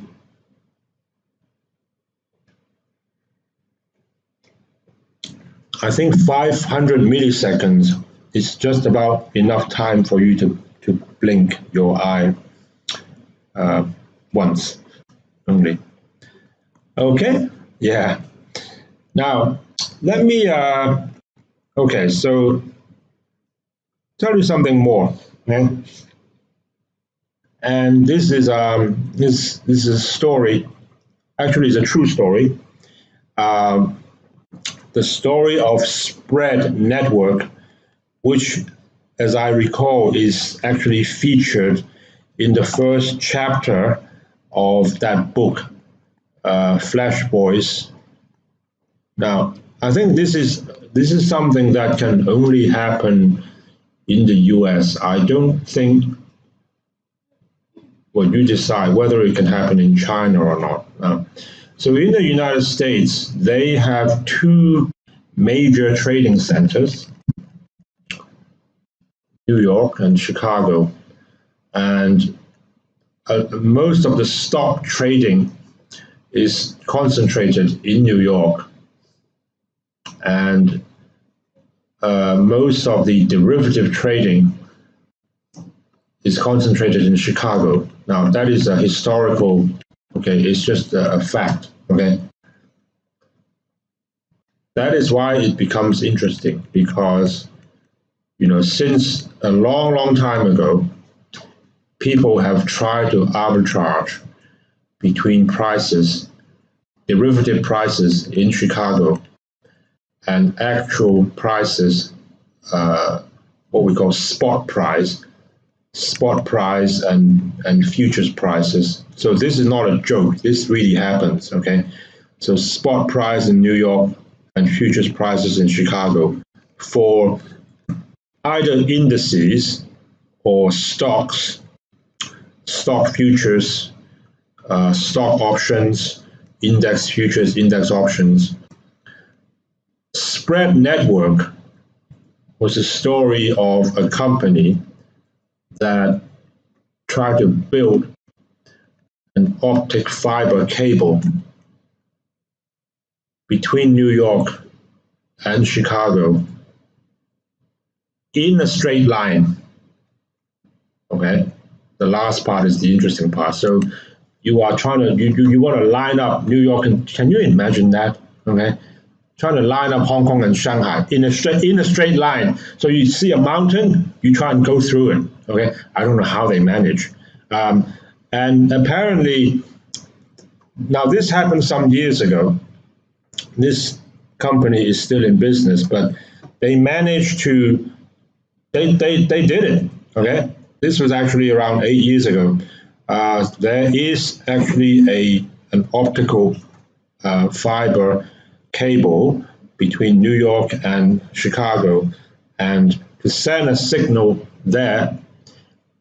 I think 500 milliseconds is just about enough time for you to blink your eye once only. Okay, yeah. Now, let me, okay, so tell you something more, okay? And this is a story, actually it's a true story. The story of Spread Network, which, as I recall, is actually featured in the first chapter of that book, Flash Boys. Now, I think this is something that can only happen in the US. I don't think, well, you decide whether it can happen in China or not. So in the United States, they have two major trading centers, New York and Chicago. And most of the stock trading is concentrated in New York. And most of the derivative trading is concentrated in Chicago. Now, that is a historical, okay, it's just a fact, okay? That is why it becomes interesting, because, since a long, long time ago, people have tried to arbitrage between prices, derivative prices in Chicago, and actual prices, what we call spot price and futures prices So this is not a joke. This really happens, okay? So spot price in New York and futures prices in Chicago for either indices or stocks, stock futures, stock options, index futures, index options. Spread Network was a story of a company that tried to build an optic fiber cable between New York and Chicago in a straight line. Okay, the last part is the interesting part. So you are trying to you want to line up New York and can you imagine that? Okay, trying to line up Hong Kong and Shanghai in a straight line. So you see a mountain, you try and go through it. Okay, I don't know how they manage. And apparently, now this happened some years ago. This company is still in business, but they managed to, they did it, okay? This was actually around 8 years ago. There is actually an optical fiber cable between New York and Chicago, and to send a signal there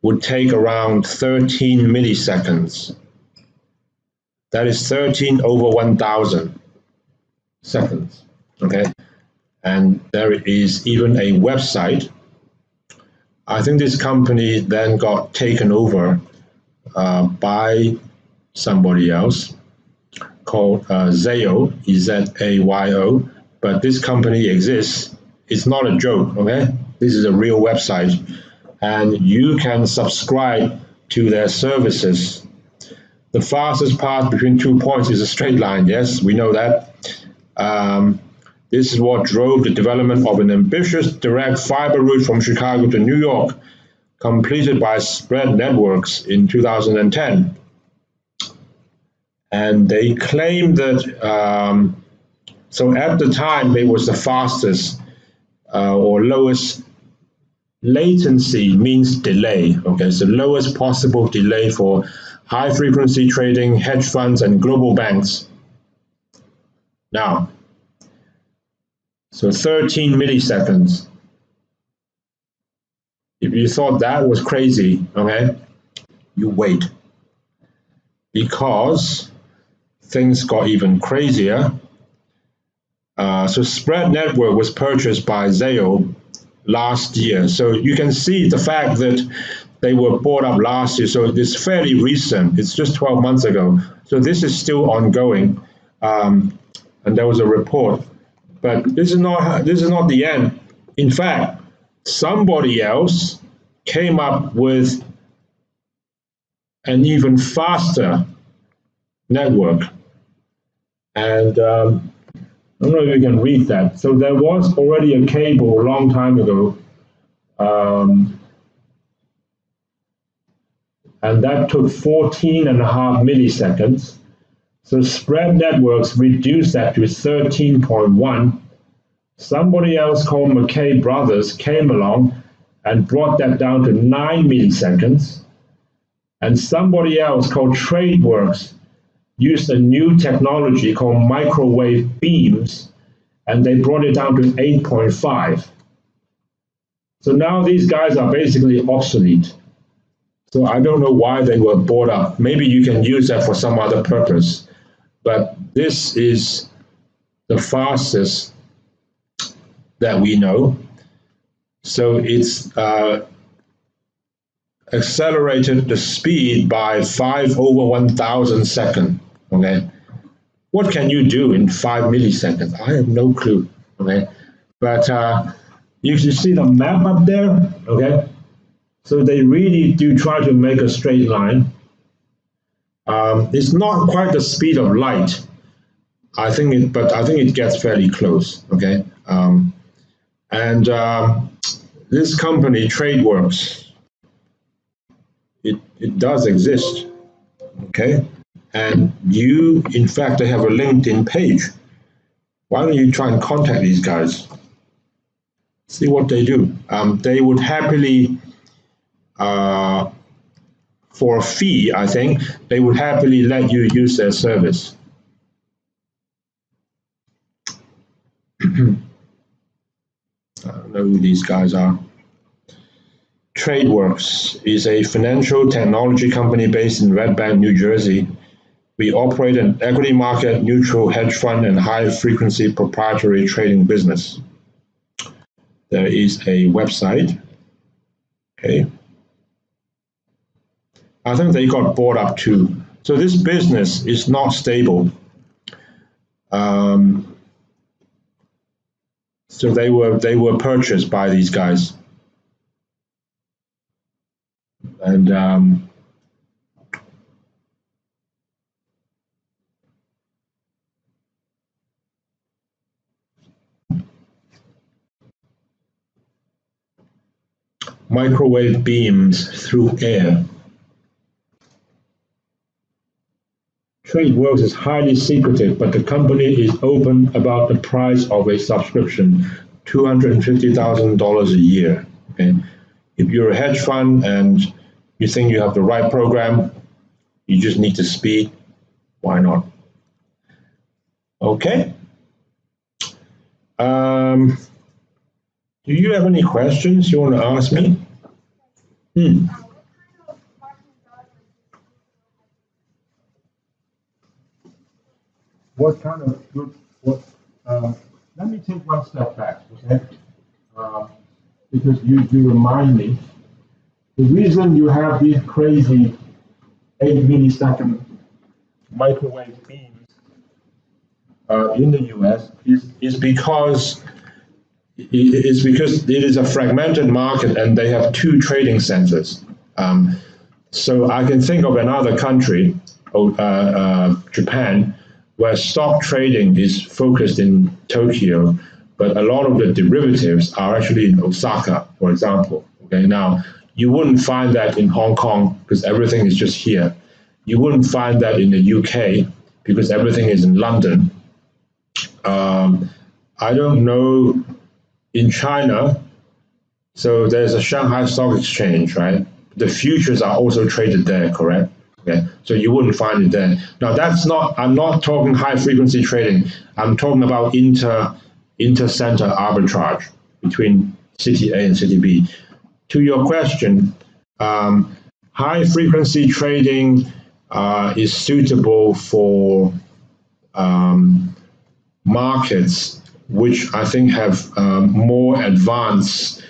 would take around 13 milliseconds. That is 13 over 1,000 seconds, okay? And there is even a website. I think this company then got taken over by somebody else called Zayo, E-Z-A-Y-O, but this company exists. It's not a joke, okay? This is a real website, and you can subscribe to their services. The fastest path between 2 points is a straight line. Yes, we know that. This is what drove the development of an ambitious direct fiber route from Chicago to New York, completed by Spread Networks in 2010. And they claim that, so at the time, it was the fastest or lowest latency means delay. Okay, so lowest possible delay for high frequency trading, hedge funds, and global banks. Now, so 13 milliseconds. If you thought that was crazy, okay, you wait. Because things got even crazier. So Spread Network was purchased by Zayo last year. So you can see the fact that they were bought up last year. So it's fairly recent. It's just 12 months ago. So this is still ongoing. And there was a report. But this is not the end. In fact, somebody else came up with an even faster network. And I don't know if you can read that. So there was already a cable a long time ago, and that took 14.5 milliseconds. So Spread Networks reduced that to 13.1. Somebody else called McKay Brothers came along and brought that down to 9 milliseconds. And somebody else called TradeWorks used a new technology called microwave beams, and they brought it down to 8.5. So now these guys are basically obsolete. So I don't know why they were bought up. Maybe you can use that for some other purpose. But this is the fastest that we know. So it's accelerated the speed by 5 over 1,000 seconds. Okay, what can you do in 5 milliseconds? I have no clue. Okay, but you see the map up there. Okay, so they really do try to make a straight line. It's not quite the speed of light. I think it gets fairly close. Okay, and this company TradeWorks, it does exist. Okay. And in fact, they have a LinkedIn page. Why don't you try and contact these guys? See what they do. They would happily for a fee, I think they would happily let you use their service. I don't know who these guys are. TradeWorks is a financial technology company based in Red Bank, New Jersey. We operate an equity market neutral hedge fund and high frequency proprietary trading business. There is a website. Okay. I think they got bought up too. So this business is not stable. So they were purchased by these guys. And microwave beams through air. TradeWorks is highly secretive, but the company is open about the price of a subscription, $250,000 a year. Okay? If you're a hedge fund and you think you have the right program, you just need to speak. Why not? Okay. Do you have any questions you want to ask me? What kind of good? Let me take one step back, okay? Because you remind me. The reason you have these crazy 8-millisecond microwave beams in the US is because it is a fragmented market and they have 2 trading centers. So I can think of another country, Japan, where stock trading is focused in Tokyo, but a lot of the derivatives are actually in Osaka, for example. Okay, now you wouldn't find that in Hong Kong because everything is just here. You wouldn't find that in the UK because everything is in London. I don't know in China. So there's a Shanghai Stock Exchange, right? The futures are also traded there, correct? Okay, so you wouldn't find it there. Now that's not, I'm not talking high frequency trading. I'm talking about inter-center arbitrage between city A and city B. To your question, high frequency trading is suitable for markets which I think have more advanced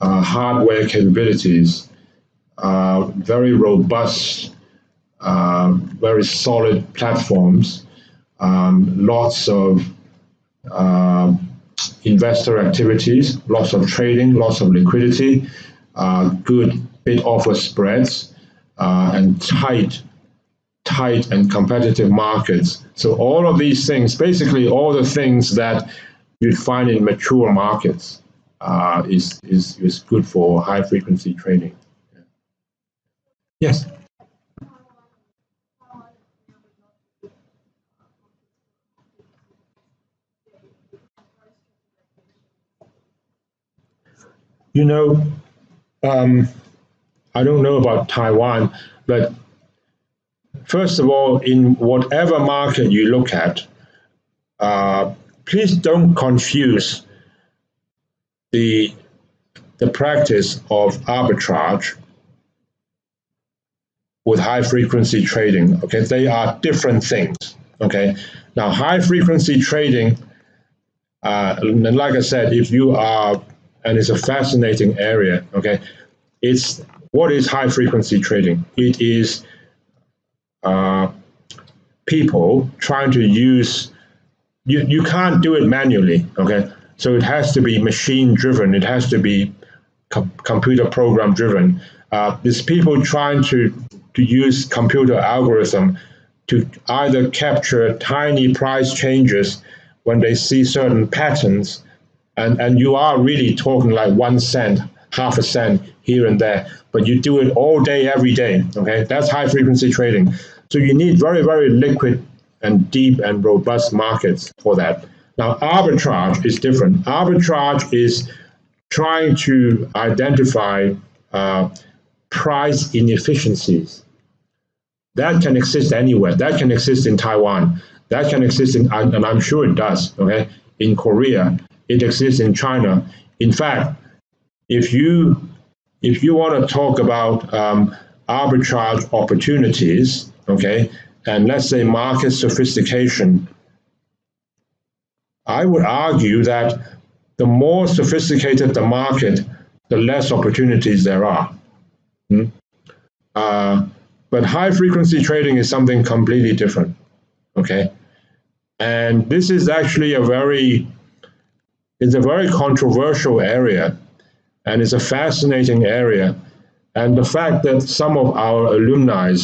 hardware capabilities, very robust, very solid platforms, lots of investor activities, lots of trading, lots of liquidity, good bid-offer spreads, and tight and competitive markets. So all of these things, basically all the things that you'd find in mature markets, is good for high-frequency trading. Yes? You know, I don't know about Taiwan, but first of all, in whatever market you look at, please don't confuse the practice of arbitrage with high-frequency trading. Okay, they are different things. Okay, now high-frequency trading, and like I said, if you are, and it's a fascinating area. Okay, it's what is high-frequency trading? It is people trying to use. You can't do it manually. Okay, so it has to be machine driven. It has to be computer program driven. It's people trying to use computer algorithm to either capture tiny price changes when they see certain patterns, and you are really talking like 1 cent, half a cent here and there, but you do it all day, every day. Okay, that's high frequency trading. So you need very, very liquid and deep and robust markets for that. Now, arbitrage is different. Arbitrage is trying to identify price inefficiencies. That can exist anywhere. That can exist in Taiwan. That can exist in, and I'm sure it does, okay, in Korea. It exists in China. In fact, if you want to talk about arbitrage opportunities, okay, and let's say market sophistication, I would argue that the more sophisticated the market, the less opportunities there are. But high frequency trading is something completely different, okay? And this is actually it's a very controversial area, and it's a fascinating area. And the fact that some of our alumni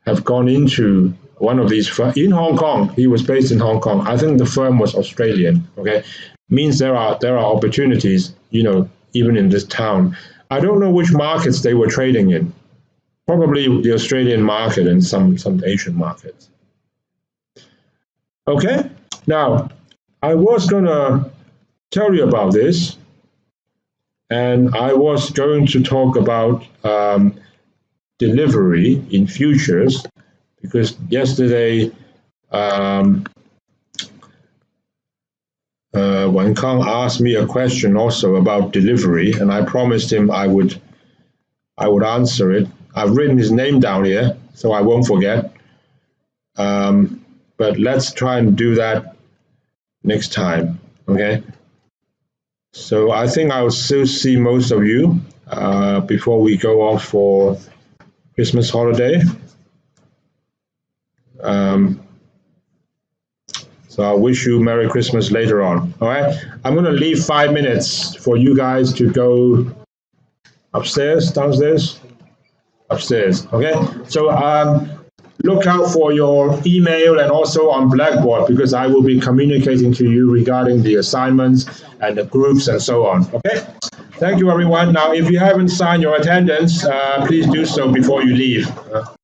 have gone into one of these firms in Hong Kong, he was based in Hong Kong. I think the firm was Australian, okay? Means there are opportunities, you know, even in this town. I don't know which markets they were trading in. Probably the Australian market and some Asian markets. Okay, now I was going to tell you about this, and I was going to talk about delivery in futures, because yesterday Wen Kang asked me a question also about delivery, and I promised him I would answer it. I've written his name down here, so I won't forget. But let's try and do that next time, okay? So I think I'll still see most of you before we go off for Christmas holiday. So I wish you Merry Christmas later on, all right? I'm gonna leave 5 minutes for you guys to go upstairs, downstairs? Upstairs, okay? So look out for your email and also on Blackboard, because I will be communicating to you regarding the assignments and the groups and so on, okay? Thank you, everyone. Now, if you haven't signed your attendance, please do so before you leave.